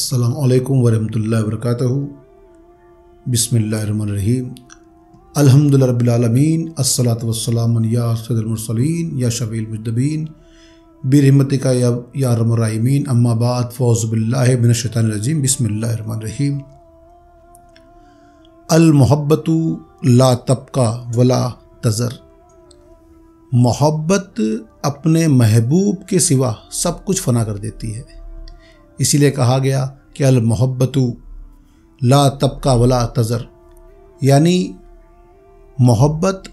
अस्सलामु अलैकुम वरहमतुल्लाहि वबरकातुहू। बिस्मिल्लाहिर्रहमानिर्रहीम। अल्हम्दुलिल्लाहि रब्बिल आलमीन। अस्सलातु वस्सलामु या सय्यिदुल मुरसलीन या शफीउल मुज़्नबीन बिरहमतिका या अरहमर राहिमीन। अम्मा बाद फ़ौज़ु बिल्लाहि मिनश शैतानिर रजीम। बिस्मिल्लाहिर्रहमानिर्रहीम। अल मोहब्बतु ला तबका वला तज़र। मोहब्बत अपने महबूब के सिवा सब कुछ फना कर देती है। इसीलिए कहा गया कि अल मोहब्बतु ला तबका वला तज़र, यानी मोहब्बत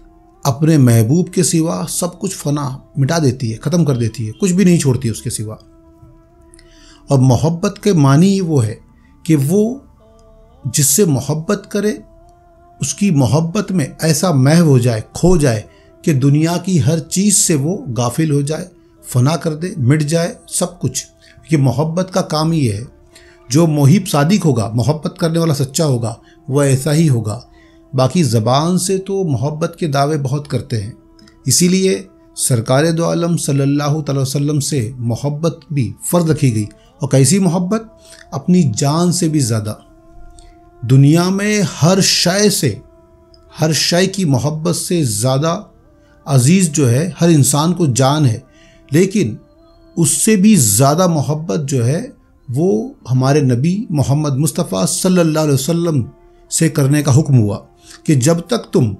अपने महबूब के सिवा सब कुछ फना मिटा देती है, ख़त्म कर देती है, कुछ भी नहीं छोड़ती उसके सिवा। और मोहब्बत के मानी ही वो है कि वो जिससे मोहब्बत करे उसकी मोहब्बत में ऐसा महव हो जाए, खो जाए कि दुनिया की हर चीज़ से वो गाफिल हो जाए, फना कर दे, मिट जाए सब कुछ। ये मोहब्बत का काम ही है। जो मोहिब सादिक होगा, मोहब्बत करने वाला सच्चा होगा, वह ऐसा ही होगा। बाकी ज़बान से तो मोहब्बत के दावे बहुत करते हैं। इसीलिए सरकार दो आलम सल्लल्लाहु अलैहि वसल्लम से मोहब्बत भी फ़र्ज़ रखी गई। और कैसी मोहब्बत? अपनी जान से भी ज़्यादा। दुनिया में हर शय से, हर शय की मोहब्बत से ज़्यादा अज़ीज़ जो है हर इंसान को जान है, लेकिन उससे भी ज़्यादा मोहब्बत जो है वो हमारे नबी मोहम्मद मुस्तफ़ा सल्लल्लाहु अलैहि वसल्लम से करने का हुक्म हुआ कि जब तक तुम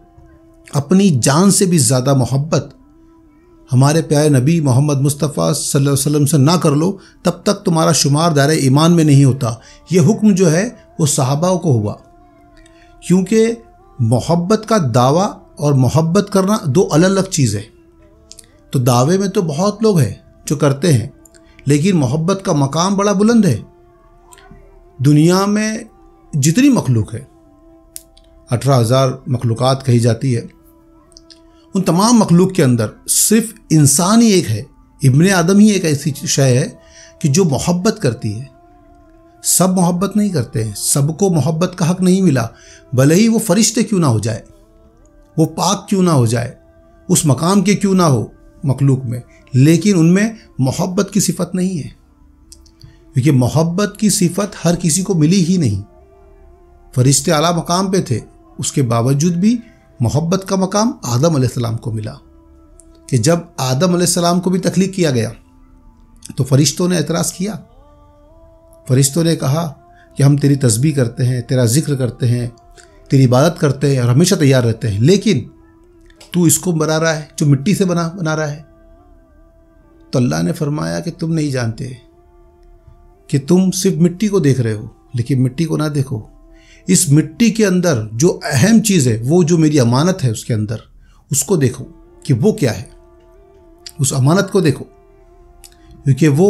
अपनी जान से भी ज़्यादा मोहब्बत हमारे प्यारे नबी मोहम्मद मुस्तफ़ा सल्लल्लाहु अलैहि वसल्लम से ना कर लो, तब तक तुम्हारा शुमार दायरे ईमान में नहीं होता। ये हुक्म जो है वो सहाबाओं को हुआ, क्योंकि मोहब्बत का दावा और मोहब्बत करना दो अलग अलग चीज़ है। तो दावे में तो बहुत लोग हैं जो करते हैं, लेकिन मोहब्बत का मकाम बड़ा बुलंद है। दुनिया में जितनी मखलूक है, 18,000 मखलूक़ात कही जाती है, उन तमाम मखलूक के अंदर सिर्फ इंसान ही एक है, इब्ने आदम ही एक ऐसी शय है कि जो मोहब्बत करती है। सब मोहब्बत नहीं करते हैं, सबको मोहब्बत का हक नहीं मिला, भले ही वो फरिश्ते क्यों ना हो जाए, वो पाक क्यों ना हो जाए, उस मकाम के क्यों ना हो मखलूक में, लेकिन उनमें मोहब्बत की सिफत नहीं है। क्योंकि मोहब्बत की सिफत हर किसी को मिली ही नहीं। फरिश्ते आला मकाम पे थे, उसके बावजूद भी मोहब्बत का मकाम आदम अलैहिस्सलाम को मिला। कि जब आदम अलैहिस्सलाम को भी तख्लीक किया गया तो फरिश्तों ने एतराज़ किया। फरिश्तों ने कहा कि हम तेरी तस्बीह करते हैं, तेरा जिक्र करते हैं, तेरी इबादत करते हैं और हमेशा तैयार रहते हैं, लेकिन तू इसको बना रहा है जो मिट्टी से बना रहा है। तो अल्लाह ने फरमाया कि तुम नहीं जानते कि तुम सिर्फ मिट्टी को देख रहे हो, लेकिन मिट्टी को ना देखो। इस मिट्टी के अंदर जो अहम चीज़ है, वो जो मेरी अमानत है उसके अंदर, उसको देखो कि वो क्या है। उस अमानत को देखो, क्योंकि वो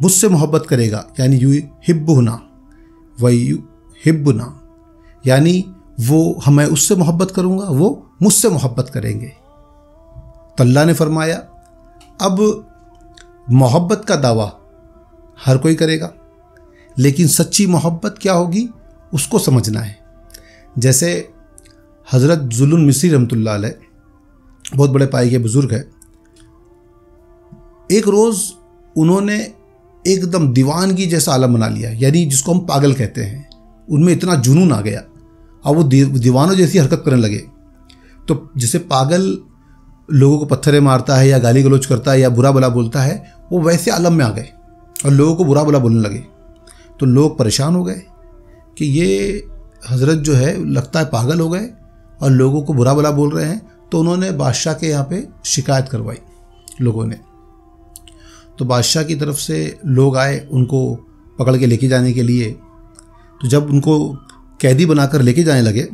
मुझसे मोहब्बत करेगा, यानी यू हिब्बुना व यू हिब्बुना, यानी वो मैं उससे मोहब्बत करूँगा, वो मुझसे मोहब्बत करेंगे। तो अल्लाह ने फरमाया अब मोहब्बत का दावा हर कोई करेगा, लेकिन सच्ची मोहब्बत क्या होगी उसको समझना है। जैसे हज़रत ज़ुल्लुल मिस्री रहमतुल्लाह अलैह, बहुत बड़े पाए के बुज़ुर्ग हैं, एक रोज़ उन्होंने एकदम दीवानगी जैसा आलम बना लिया, यानी जिसको हम पागल कहते हैं। उनमें इतना जुनून आ गया और वो दीवानों जैसी हरकत करने लगे। तो जैसे पागल लोगों को पत्थरें मारता है या गाली गलौज करता है या बुरा भला बोलता है, वो वैसे आलम में आ गए और लोगों को बुरा भला बोलने लगे। तो लोग परेशान हो गए कि ये हज़रत जो है लगता है पागल हो गए और लोगों को बुरा भला बोल रहे हैं। तो उन्होंने बादशाह के यहाँ पे शिकायत करवाई लोगों ने। तो बादशाह की तरफ से लोग आए उनको पकड़ के लेके जाने के लिए। तो जब उनको कैदी बनाकर लेके जाने लगे,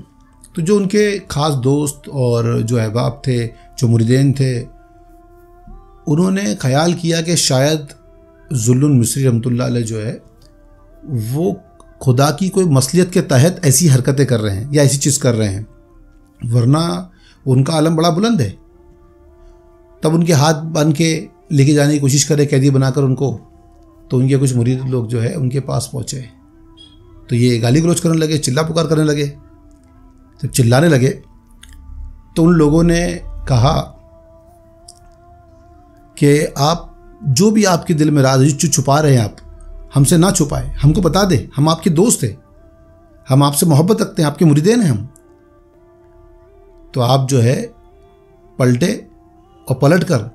तो जो उनके ख़ास दोस्त और जो अहबाब थे, जो मुरीदेन थे, उन्होंने ख्याल किया कि शायद ज़ुल्लुल मिस्री रहमतुल्लाह अलैह जो है वो खुदा की कोई मसलियत के तहत ऐसी हरकतें कर रहे हैं या ऐसी चीज़ कर रहे हैं, वरना उनका आलम बड़ा बुलंद है। तब उनके हाथ बांध के लेके जाने की कोशिश करे कैदी बनाकर उनको। तो उनके कुछ मुरीद लोग जो है उनके पास पहुँचे, तो ये गाली गलौज करने लगे, चिल्ला पुकार करने लगे। जब चिल्लाने लगे तो उन लोगों ने कहा कि आप जो भी आपके दिल में राज जो छुपा रहे हैं आप, हमसे ना छुपाए, हमको बता दे, हम आपके दोस्त हैं, हम आपसे मोहब्बत रखते हैं, आपके मुरीदेन हैं हम। तो आप जो है पलटे और पलट कर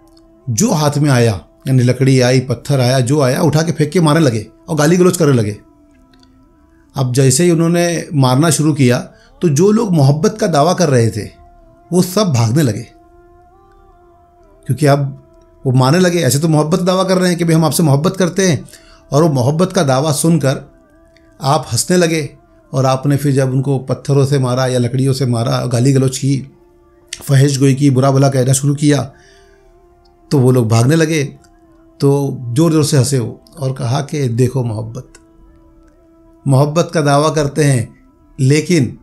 जो हाथ में आया, यानी लकड़ी आई, पत्थर आया, जो आया उठा के फेंक के मारने लगे और गाली गलौज करने लगे। अब जैसे ही उन्होंने मारना शुरू किया तो जो लोग मोहब्बत का दावा कर रहे थे वो सब भागने लगे, क्योंकि अब वो मारने लगे। ऐसे तो मोहब्बत का दावा कर रहे हैं कि भाई हम आपसे मोहब्बत करते हैं, और वो मोहब्बत का दावा सुनकर आप हंसने लगे। और आपने फिर जब उनको पत्थरों से मारा या लकड़ियों से मारा, गाली गलौज की, फहश गोई की, बुरा भला कहना शुरू किया, तो वो लोग भागने लगे। तो ज़ोर ज़ोर से हंसे वो और कहा कि देखो मोहब्बत का दावा करते हैं, लेकिन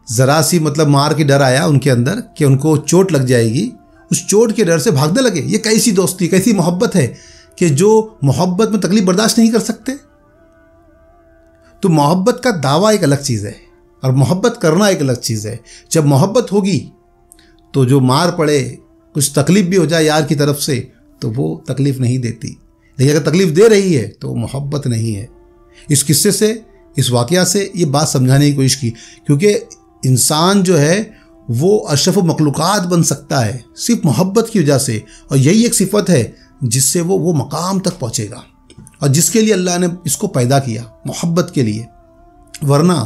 ज़रा सी मतलब मार की डर आया उनके अंदर कि उनको चोट लग जाएगी, उस चोट के डर से भागने लगे। ये कैसी दोस्ती, कैसी मोहब्बत है कि जो मोहब्बत में तकलीफ बर्दाश्त नहीं कर सकते। तो मोहब्बत का दावा एक अलग चीज़ है और मोहब्बत करना एक अलग चीज़ है। जब मोहब्बत होगी तो जो मार पड़े, कुछ तकलीफ़ भी हो जाए यार की तरफ से, तो वो तकलीफ़ नहीं देती। लेकिन अगर तकलीफ़ दे रही है तो मोहब्बत नहीं है। इस किस्से से, इस वाक़या से ये बात समझाने की कोशिश की, क्योंकि इंसान जो है वो अशरफ मखलूक़ात बन सकता है सिर्फ मोहब्बत की वजह से। और यही एक सिफत है जिससे वो मकाम तक पहुँचेगा, और जिसके लिए अल्लाह ने इसको पैदा किया, मोहब्बत के लिए। वरना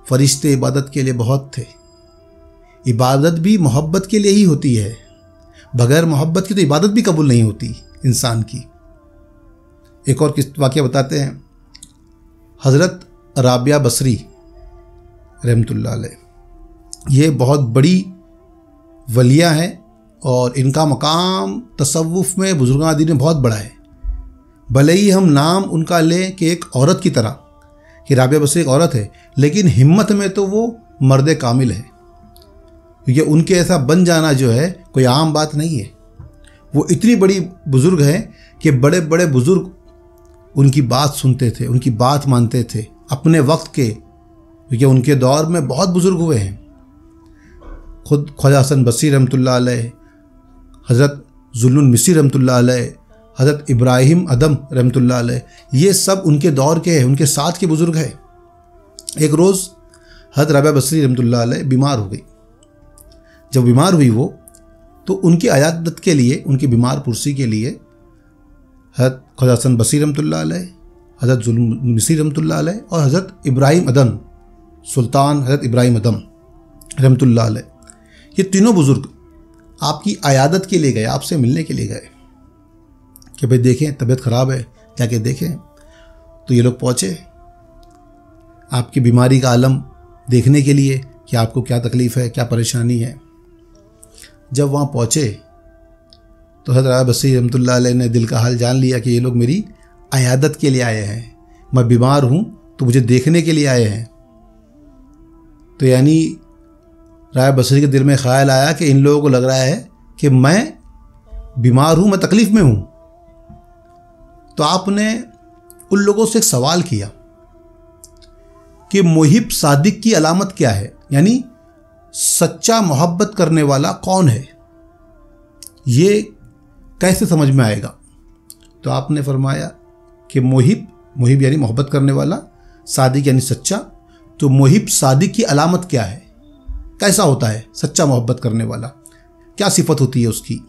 फरिश्ते इबादत के लिए बहुत थे, इबादत भी मोहब्बत के लिए ही होती है। बगैर मोहब्बत की तो इबादत भी कबूल नहीं होती इंसान की। एक और वाक़या बताते हैं। हज़रत राबिया बसरी रहमतुल्लाह अलैह, ये बहुत बड़ी वलिया हैं और इनका मकाम तसव्वुफ़ में, बुज़ुर्गान दीन में बहुत बड़ा है। भले ही हम नाम उनका लें कि एक औरत की तरह, कि राबिया बसरी एक औरत है, लेकिन हिम्मत में तो वो मर्द कामिल है, क्योंकि उनके ऐसा बन जाना जो है कोई आम बात नहीं है। वो इतनी बड़ी बुज़ुर्ग हैं कि बड़े बड़े बुज़ुर्ग उनकी बात सुनते थे, उनकी बात मानते थे अपने वक्त के, क्योंकि उनके दौर में बहुत बुज़ुर्ग हुए हैं। खुद ख्वाजा हसन बसरी रहमतुल्लाह अलैह, हज़रत ज़ुल्लुल मिस्री रहमतुल्लाह अलैह, हज़रत इब्राहिम अदम रहमतुल्लाह अलैह, ये सब उनके दौर के हैं, उनके साथ के बुज़ुर्ग हैं। एक रोज़ हज़रत राबिया बसरी रहमतुल्लाह अलैह बीमार हो गई। जब बीमार हुई वो, तो उनकी अयादत के लिए, उनकी बीमार पुरसी के लिए हज़रत ख्वाजा हसन बसरी रहमतुल्लाह अलैह, हज़रत ज़ुल्लुल मिस्री रहमतुल्लाह अलैह और हज़रत इब्राहिम अदम, सुल्तान हज़रत इब्राहिम अदम रहमतुल्लाह अलैह, ये तीनों बुज़ुर्ग आपकी अयादत के लिए गए, आपसे मिलने के लिए गए कि भाई देखें तबीयत ख़राब है, जाके देखें। तो ये लोग पहुँचे आपकी बीमारी का आलम देखने के लिए कि आपको क्या तकलीफ़ है, क्या परेशानी है। जब वहाँ पहुँचे तो हज़रत राबिया बसरी रहमतुल्लाह अलैह ने दिल का हाल जान लिया कि ये लोग मेरी अयादत के लिए आए हैं, मैं बीमार हूँ तो मुझे देखने के लिए आए हैं। तो यानी राबिया बसरी के दिल में ख्याल आया कि इन लोगों को लग रहा है कि मैं बीमार हूँ, मैं तकलीफ़ में हूँ। तो आपने उन लोगों से एक सवाल किया कि मुहिब सादिक की अलामत क्या है, यानी सच्चा मोहब्बत करने वाला कौन है, ये कैसे समझ में आएगा। तो आपने फरमाया कि मुहिब यानी मोहब्बत करने वाला, सादिक यानी सच्चा। तो मुहिब सादिक की अलामत क्या है, कैसा होता है सच्चा मोहब्बत करने वाला, क्या सिफत होती है उसकी।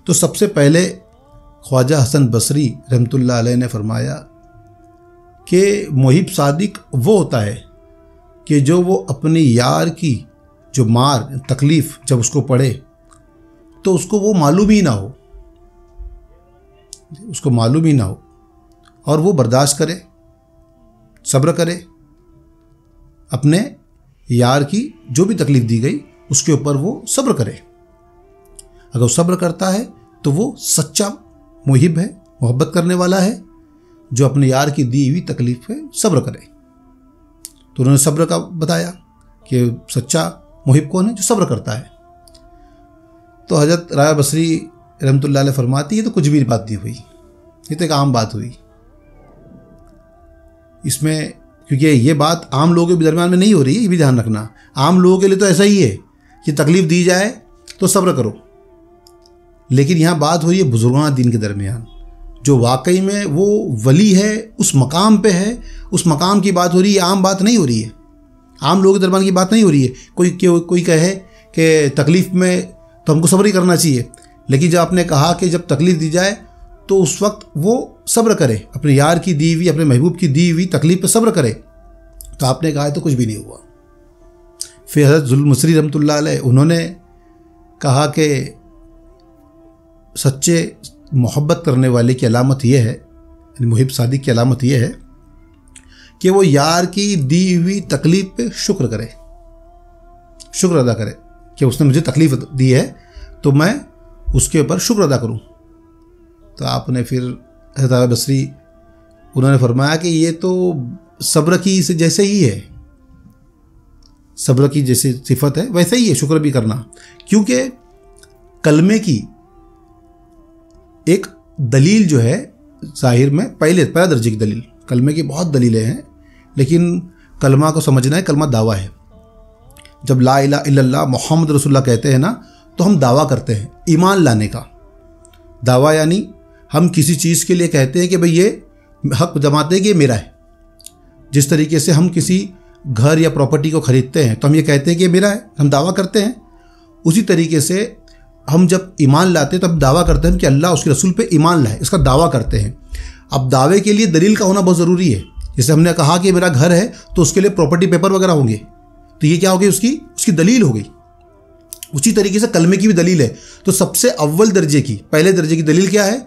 तो सबसे पहले ख्वाजा हसन बसरी रहमतुल्लाह अलैह ने फरमाया कि मुहिब सादिक वो होता है कि जो वो अपने यार की जो मार, तकलीफ़ जब उसको पड़े तो उसको वो मालूम ही ना हो, उसको मालूम ही ना हो, और वो बर्दाश्त करे, सब्र करे, अपने यार की जो भी तकलीफ़ दी गई उसके ऊपर वो सब्र करे। अगर वो सब्र करता है तो वो सच्चा मुहिब है, मोहब्बत करने वाला है, जो अपने यार की दी हुई तकलीफ़ पे सब्र करे। तो उन्होंने सब्र का बताया कि सच्चा मुहिब कौन है, जो सब्र करता है। तो हज़रत राबिया बसरी रहमतुल्लाह अलैह फरमाती है तो कुछ भी बात नहीं हुई, ये तो एक आम बात हुई इसमें, क्योंकि ये बात आम लोगों के दरमियान में नहीं हो रही है, ये भी ध्यान रखना। आम लोगों के लिए तो ऐसा ही है कि तकलीफ़ दी जाए तो सब्र करो, लेकिन यहाँ बात हो रही है बुजुर्गान दीन के दरमियान, जो वाकई में वो वली है, उस मकाम पे है, उस मकाम की बात हो रही है, आम बात नहीं हो रही है, आम लोगों के दरबार की बात नहीं हो रही है। कोई कहे कि तकलीफ़ में तो हमको सब्र ही करना चाहिए, लेकिन जब आपने कहा कि जब तकलीफ़ दी जाए तो उस वक्त वो सब्र करे, अपने यार की दी हुई, अपने महबूब की दी हुई तकलीफ़ पे सब्र करे, तो आपने कहा तो कुछ भी नहीं हुआ। फिर हज़रत ज़ुल्ल मसरी रहमतुल्लाह अलैह उन्होंने कहा कि सच्चे मोहब्बत करने वाले की अलामत यह है, मुहिब सादिक की अलामत यह है कि वो यार की दी हुई तकलीफ़ पे शुक्र करे, शुक्र अदा करे कि उसने मुझे तकलीफ़ दी है तो मैं उसके ऊपर शुक्र अदा करूं। तो आपने फिर हज़रत बसरी उन्होंने फरमाया कि ये तो सब्र की जैसे ही है, सब्र की जैसे सिफत है वैसे ही है शुक्र भी करना, क्योंकि कलमे की एक दलील जो है ज़ाहिर में पहला दर्जे की दलील, कलमे की बहुत दलीलें हैं, लेकिन कलमा को समझना है, कलमा दावा है। जब ला इलाहा इल्लल्लाह मोहम्मद रसूलुल्लाह कहते हैं ना, तो हम दावा करते हैं ईमान लाने का। दावा यानी हम किसी चीज़ के लिए कहते हैं कि भाई ये हक जमाते हैं कि ये मेरा है। जिस तरीके से हम किसी घर या प्रॉपर्टी को ख़रीदते हैं तो हम ये कहते हैं कि ये मेरा है, हम दावा करते हैं। उसी तरीके से हम जब ईमान लाते हैं तो हम दावा करते हैं कि अल्लाह उसके रसूल पे ईमान लाए, इसका दावा करते हैं। अब दावे के लिए दलील का होना बहुत ज़रूरी है। जैसे हमने कहा कि मेरा घर है तो उसके लिए प्रॉपर्टी पेपर वगैरह होंगे, तो ये क्या हो गई, उसकी दलील हो गई। उसी तरीके से कलमे की भी दलील है। तो सबसे अव्वल दर्जे की, पहले दर्जे की दलील क्या है,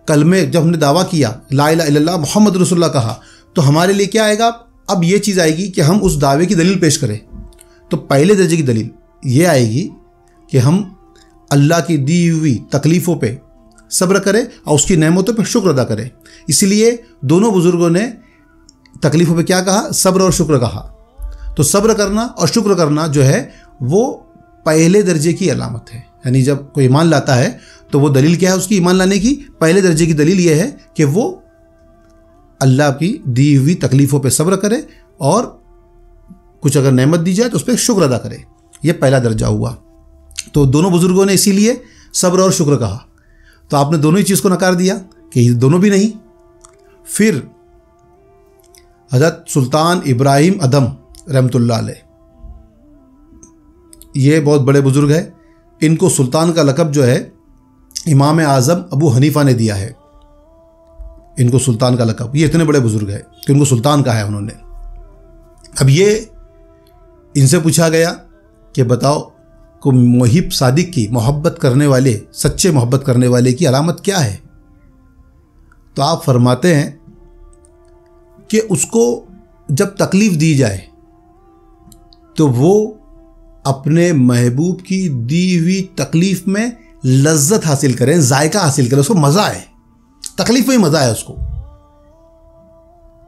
कलमे जब हमने दावा किया ला इलाहा इल्लल्लाह मोहम्मद रसूलुल्लाह कहा, तो हमारे लिए क्या आएगा, अब ये चीज़ आएगी कि हम उस दावे की दलील पेश करें। तो पहले दर्जे की दलील ये आएगी कि हम अल्लाह की दी हुई तकलीफ़ों पे सब्र करें और उसकी नेमतों पे शुक्र अदा करें। इसलिए दोनों बुज़ुर्गों ने तकलीफ़ों पे क्या कहा, सब्र और शुक्र कहा। तो सब्र करना और शुक्र करना जो है वो पहले दर्जे की अलामत है। यानी जब कोई ईमान लाता है तो वो दलील क्या है उसकी ईमान लाने की, पहले दर्जे की दलील ये है कि वो अल्लाह की दी हुई तकलीफ़ों पे सब्र करे और कुछ अगर नेमत दी जाए तो उस पर शुक्र अदा करे। ये पहला दर्जा हुआ। तो दोनों बुज़ुर्गों ने इसीलिए सब्र और शुक्र कहा। तो आपने दोनों ही चीज़ को नकार दिया कि दोनों भी नहीं। फिर हज़रत सुल्तान इब्राहिम अदम रहमतुल्लाह अलैह, ये बहुत बड़े बुज़ुर्ग हैं। इनको सुल्तान का लक़ब जो है इमाम आज़म अबू हनीफ़ा ने दिया है। इनको सुल्तान का लक़ब, ये इतने बड़े बुज़ुर्ग हैं कि इनको सुल्तान कहा है उन्होंने। अब ये इनसे पूछा गया कि बताओ को मुहिब सादिक की मोहब्बत करने वाले, सच्चे मोहब्बत करने वाले की अलामत क्या है। तो आप फरमाते हैं कि उसको जब तकलीफ़ दी जाए तो वो अपने महबूब की दी हुई तकलीफ़ में लज्जत हासिल करें, जायका हासिल करें, उसको मज़ा आए, तकलीफ़ में ही मज़ा आए उसको।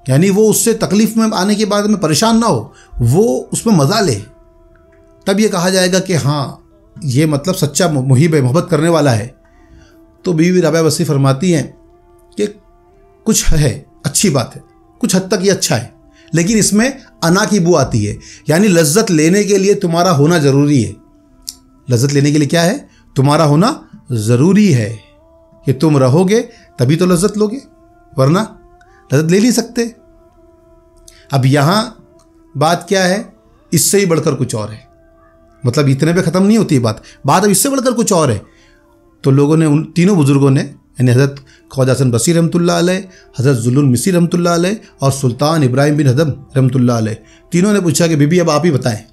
यानी वो उससे तकलीफ़ में आने के बाद में परेशान ना हो, वो उसमें मज़ा ले, तब ये कहा जाएगा कि हाँ ये मतलब सच्चा मुहिब है, मोहब्बत करने वाला है। तो बीवी रबिया बसरी फरमाती हैं कि कुछ है, अच्छी बात है, कुछ हद तक ये अच्छा है, लेकिन इसमें अना की बू आती है। यानी लज्जत लेने के लिए तुम्हारा होना ज़रूरी है। लज्जत लेने के लिए क्या है, तुम्हारा होना ज़रूरी है कि तुम रहोगे तभी तो लज्जत लोगे, वरना लज्जत ले नहीं सकते। अब यहाँ बात क्या है, इससे ही बढ़कर कुछ और है। मतलब इतने पे ख़त्म नहीं होती है बात अब इससे बढ़कर कुछ और है। तो लोगों ने, उन तीनों बुज़ुर्गों ने, यानी हज़रत ख्वाजा हसन बसरी रहमतुल्लाह अलैह, हज़रत ज़ुल्लुल मिस्री रहमतुल्लाह अलैह और सुल्तान इब्राहिम बिन अदम रहमतुल्लाह अलैह, तीनों ने पूछा कि बीबी अब आप ही बताएं,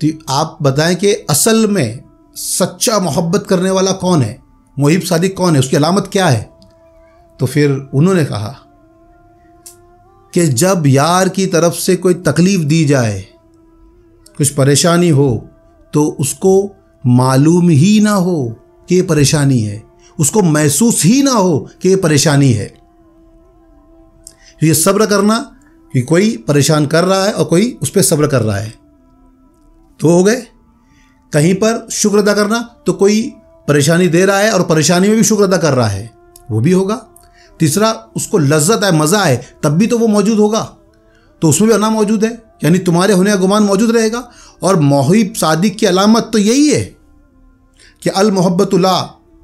तो आप बताएं कि असल में सच्चा मोहब्बत करने वाला कौन है, मुहिब सादिक कौन है, उसकी अलामत क्या है। तो फिर उन्होंने कहा कि जब यार की तरफ से कोई तकलीफ़ दी जाए, कुछ परेशानी हो, तो उसको मालूम ही ना हो कि ये परेशानी है, उसको महसूस ही ना हो कि ये परेशानी है। ये सब्र करना कि कोई परेशान कर रहा है और कोई उस पर सब्र कर रहा है, तो हो गए। कहीं पर शुक्र अदा करना, तो कोई परेशानी दे रहा है और परेशानी में भी शुक्र अदा कर रहा है, वो भी होगा। तीसरा, उसको लज्जत है, मज़ा है, तब भी तो वो मौजूद होगा, तो उसमें भी अना मौजूद है, यानी तुम्हारे होने का गुमान मौजूद रहेगा। और मुहिब सादिक की अलामत तो यही है कि अल मोहब्बतु ला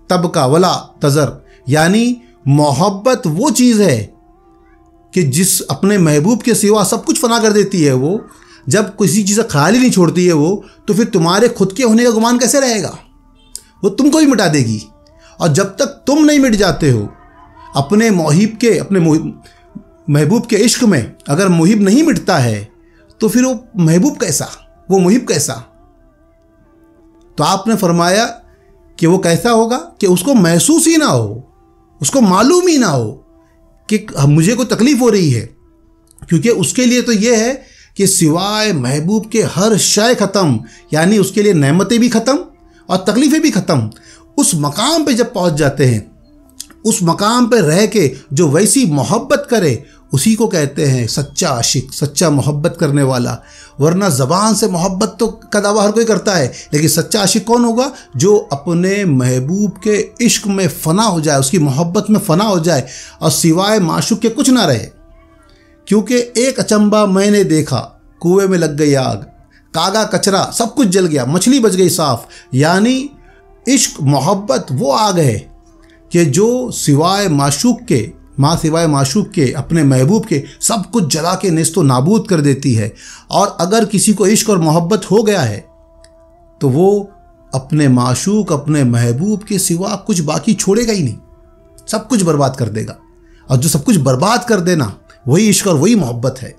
तबका वला तज़र, यानी मोहब्बत वो चीज़ है कि जिस अपने महबूब के सिवा सब कुछ फना कर देती है। वो जब किसी चीज़ का ख्याल ही नहीं छोड़ती है वो, तो फिर तुम्हारे खुद के होने का गुमान कैसे रहेगा? वो तुमको भी मिटा देगी। और जब तक तुम नहीं मिट जाते हो अपने मोहिब के, अपने महबूब के इश्क में, अगर मुहिब नहीं मिटता है तो फिर वो महबूब कैसा, वो मुहिब कैसा? तो आपने फरमाया कि वो कैसा होगा कि उसको महसूस ही ना हो, उसको मालूम ही ना हो कि मुझे कोई तकलीफ़ हो रही है, क्योंकि उसके लिए तो ये है कि सिवाय महबूब के हर शय ख़त्म, यानी उसके लिए नेमतें भी ख़त्म और तकलीफ़ें भी ख़त्म। उस मकाम पे जब पहुंच जाते हैं, उस मकाम पे रह के जो वैसी मोहब्बत करे, उसी को कहते हैं सच्चा आशिक, सच्चा मोहब्बत करने वाला। वरना ज़बान से मोहब्बत तो का दावा हर कोई करता है, लेकिन सच्चा आशिक कौन होगा? जो अपने महबूब के इश्क में फ़ना हो जाए, उसकी मोहब्बत में फ़ना हो जाए और सिवाय माशूक के कुछ ना रहे। क्योंकि एक अचंबा मैंने देखा, कुएं में लग गई आग, कागा कचरा सब कुछ जल गया, मछली बच गई साफ। यानी इश्क मोहब्बत वो आग है कि जो सिवाय माशूक के, सिवाय माशूक के, अपने महबूब के सब कुछ जला के नेस्तो नाबूद कर देती है। और अगर किसी को इश्क और मोहब्बत हो गया है तो वो अपने माशूक, अपने महबूब के सिवा कुछ बाकी छोड़ेगा ही नहीं, सब कुछ बर्बाद कर देगा। और जो सब कुछ बर्बाद कर देना वही इश्क और वही मोहब्बत है।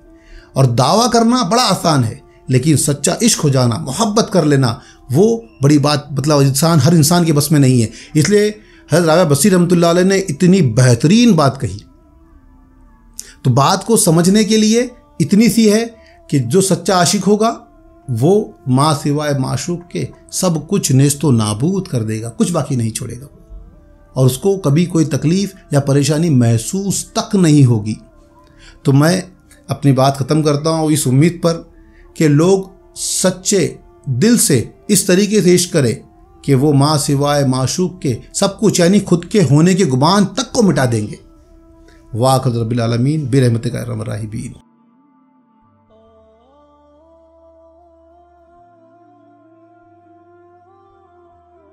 और दावा करना बड़ा आसान है, लेकिन सच्चा इश्क हो जाना, मोहब्बत कर लेना, वो बड़ी बात, मतलब हर इंसान के बस में नहीं है। इसलिए हज़रत राबिया बसीर रहमतुल्लाह अलैह ने इतनी बेहतरीन बात कही। तो बात को समझने के लिए इतनी सी है कि जो सच्चा आशिक होगा वो माँ सिवाय माशूक के सब कुछ नेस्तो नाबूद कर देगा, कुछ बाकी नहीं छोड़ेगा, और उसको कभी कोई तकलीफ़ या परेशानी महसूस तक नहीं होगी। तो मैं अपनी बात ख़त्म करता हूँ इस उम्मीद पर कि लोग सच्चे दिल से इस तरीके से इश्क करें कि वो माँ सिवाय माशूक के सब कुछ, यानी खुद के होने के गुमान तक को मिटा देंगे। वाक़ रब्बिल आलमीन बिरहमतिका या अरहमर राहिमीन।